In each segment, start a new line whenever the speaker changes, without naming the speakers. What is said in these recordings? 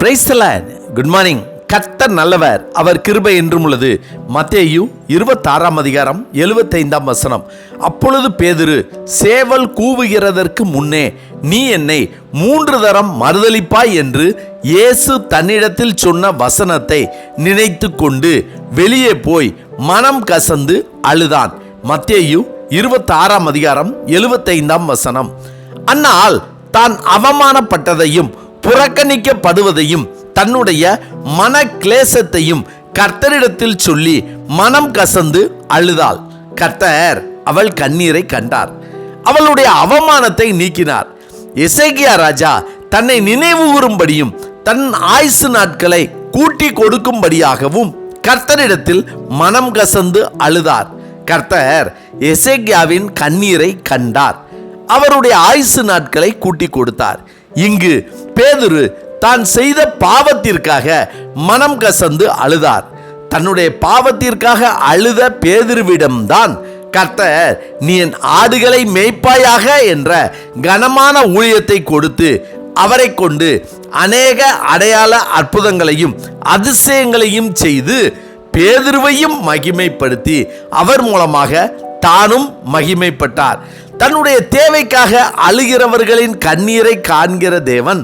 Praise the Lord. Good morning. கர்த்தர் நல்லவர், அவர் கிருபை என்றும் உள்ளது. மத்தேயு 26 அதிகாரம் 75 அப்பொழுது பேதுரு, சேவல் கூவுகிறதற்கு முன்னே நீ என்னை 3 தரம் மறுதலிப்பாய் என்று இயேசு தன்னிடத்தில் சொன்ன வசனத்தை நினைத்து கொண்டு வெளியே போய் மனம் கசந்து அழுதான். மத்தேயு 26 அதிகாரம் 75 அந்நாள் தான் அவமானப்பட்டதையும் புறக்கணிக்கப்படுவதையும் தன்னுடைய மன கிளேசத்தையும் கர்த்தரிடத்தில் சொல்லி மனம் கசந்து அழுதாள். கர்த்தர் அவள் கண்ணீரை கண்டார், அவளுடைய அவமானத்தை நீக்கினார். எசேக்கியா ராஜா தன்னை நினைவு கூறும்படியும் தன் ஆயுசு நாட்களை கூட்டி கொடுக்கும்படியாகவும் கர்த்தரிடத்தில் மனம் கசந்து அழுதார். கர்த்தர் எசேக்கியாவின் கண்ணீரை கண்டார், அவருடைய ஆயுசு நாட்களை கூட்டி கொடுத்தார். இங்கு பேதுரு தான் செய்த பாவத்திற்காக மனம் கசந்து அழுதார். தன்னுடைய பாவத்திற்காக அழுத பேதுருவிடம்தான் கர்த்தர், நீ என் ஆடுகளை மேய்ப்பாயாக என்ற கனமான ஊழியத்தை கொடுத்து அவரை கொண்டு அநேக அடையாள அற்புதங்களையும் அதிசயங்களையும் செய்து பேதுருவையும் மகிமைப்படுத்தி அவர் மூலமாக தானும் மகிமைப்பட்டார். தன்னுடைய தேவைக்காக அழுகிறவர்களின் கண்ணீரை காண்கிற தேவன்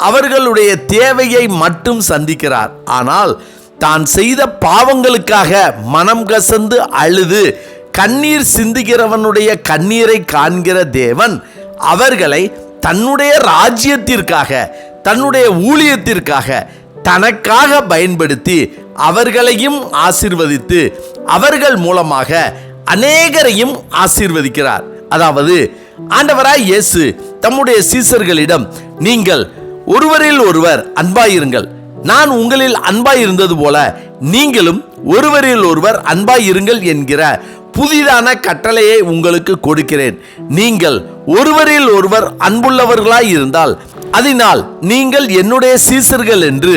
அவர்களுடைய தேவையை மட்டும் சந்திக்கிறார். ஆனால் தான் செய்த பாவங்களுக்காக மனம் கசந்து அழுது கண்ணீர் சிந்துகிறவனுடைய கண்ணீரை காண்கிற தேவன் அவர்களை தன்னுடைய ராஜ்யத்திற்காக, தன்னுடைய ஊழியத்திற்காக, தனக்காக பயன்படுத்தி அவர்களையும் ஆசீர்வதித்து அவர்கள் மூலமாக அநேகரையும் ஆசீர்வதிக்கிறார். அதாவது ஆண்டவராய் இயேசு தம்முடைய சீசர்களிடம், நீங்கள் ஒருவரில் ஒருவர் அன்பாயிருங்கள், நான் உங்களில் அன்பாயிருந்தது போல நீங்களும் ஒருவரில் ஒருவர் அன்பாயிருங்கள் என்கிற புதிதான கட்டளையை உங்களுக்கு கொடுக்கிறேன். நீங்கள் ஒருவரில் ஒருவர் அன்புள்ளவர்களாய் இருந்தால் அதனால் நீங்கள் என்னுடைய சீசர்கள் என்று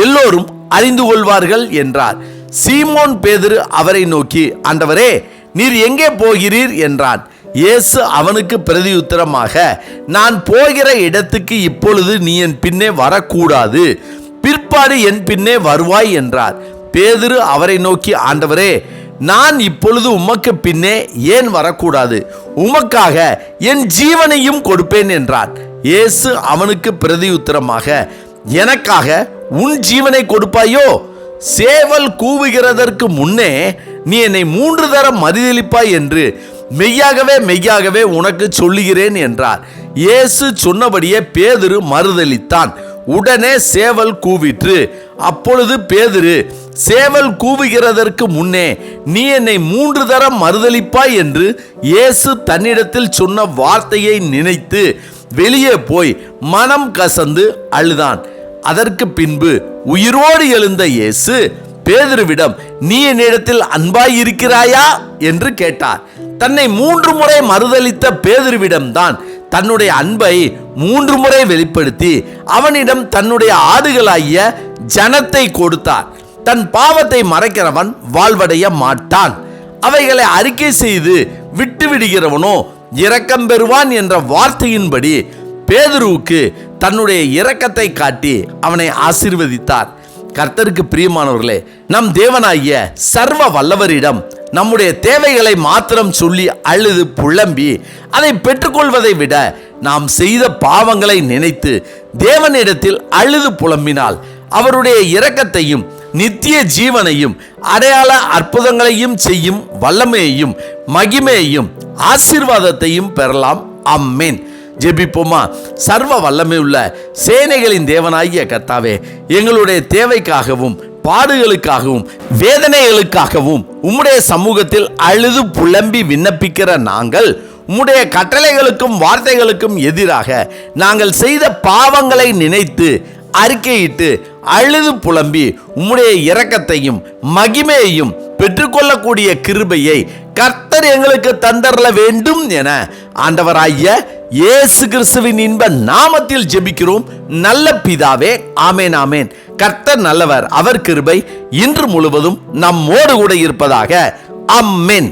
எல்லோரும் அறிந்து கொள்வார்கள் என்றார். சீமோன் பேதுரு அவரை நோக்கி, ஆண்டவரே, நீர் எங்கே போகிறீர் என்றான். இயேசு அவனுக்கு பிரதியுத்தரமாக, நான் போகிற இடத்துக்கு இப்பொழுது நீ என் பின்னே வரக்கூடாது, பிற்பாடு என் பின்னே வருவாய் என்றார். பேதுரு அவரை நோக்கி, ஆண்டவரே, நான் இப்பொழுது உமக்கு பின்னே ஏன் வரக்கூடாது? உமக்காக என் ஜீவனையும் கொடுப்பேன் என்றான். இயேசு அவனுக்கு பிரதியுத்தரமாக, எனக்காக உன் ஜீவனை கொடுப்பாயோ? சேவல் கூவுகிறதற்கு முன்னே நீ என்னை 3 தரம் மறுதலிப்பாய் என்று மெய்யாகவே மெய்யாகவே உனக்கு சொல்லுகிறேன் என்றார். இயேசு சொன்னபடியே பேதுரு மறுதலித்தான். உடனே சேவல் கூவிற்று. அப்பொழுது பேதுரு, சேவல் கூவுகிறதற்கு முன்னே நீ என்னை 3 தரம் மறுதலிப்பாய் என்று இயேசு தன்னிடத்தில் சொன்ன வார்த்தையை நினைத்து வெளியே போய் மனம் கசந்து அழுதான். அதற்கு பின்பு உயிரோடு எழுந்த இயேசு பேதுருவிடம், நீ என்னிடத்தில் அன்பாய் இருக்கிறாயா என்று கேட்டார். தன்னை 3 முறை மறுதலித்த பேதுருவிடம்தான் தன்னுடைய அன்பை 3 முறை வெளிப்படுத்தி அவனிடம் தன்னுடைய ஆடுகளாகிய ஜனத்தை கொடுத்தார். தன் பாவத்தை மறைக்கிறவன் வாழ்வடைய மாட்டான், அவைகளை அறிக்கை செய்து விட்டு விடுகிறவனோ இரக்கம் பெறுவான் என்ற வார்த்தையின்படி பேதுருவுக்கு தன்னுடைய இரக்கத்தை காட்டி அவனை ஆசீர்வதித்தார். கர்த்தருக்கு பிரியமானவர்களே, நம் தேவனாகிய சர்வ வல்லவரிடம் நம்முடைய தேவைகளை மாத்திரம் சொல்லி அழுது புலம்பி அதை பெற்றுக்கொள்வதை விட நாம் செய்த பாவங்களை நினைத்து தேவனிடத்தில் அழுது புலம்பினால் அவருடைய இரக்கத்தையும் நித்திய ஜீவனையும் அடையாள அற்புதங்களையும் செய்யும் வல்லமையையும் மகிமையையும் ஆசீர்வாதத்தையும் பெறலாம். ஆமென். ஜெபிப்போமா. சர்வ வல்லமை உள்ள சேனைகளின் தேவனாகிய கர்த்தாவே, எங்களுடைய தேவைக்காகவும் பாடுகளுக்காகவும் வேதனைகளுக்காகவும் உம்முடைய சமூகத்தில் அழுது புலம்பி விண்ணப்பிக்கிற நாங்கள் உம்முடைய கட்டளைகளுக்கும் வார்த்தைகளுக்கும் எதிராக நாங்கள் செய்த பாவங்களை நினைத்து அறிக்கையிட்டு அழுது புலம்பி உம்முடைய இரக்கத்தையும் மகிமையையும் பெற்றுக்கொள்ளக்கூடிய கிருபையை கர்த்தர் எங்களுக்கு தந்தரல வேண்டும் என ஆண்டவராகிய இயேசு கிறிஸ்துவின் இன்ப நாமத்தில் ஜெபிக்கிறோம் நல்ல பிதாவே. ஆமேன், ஆமேன். கர்த்தர் நல்லவர், அவர் கிருபை இன்று முழுவதும் நம்மோடு கூட இருப்பதாக. ஆமென்.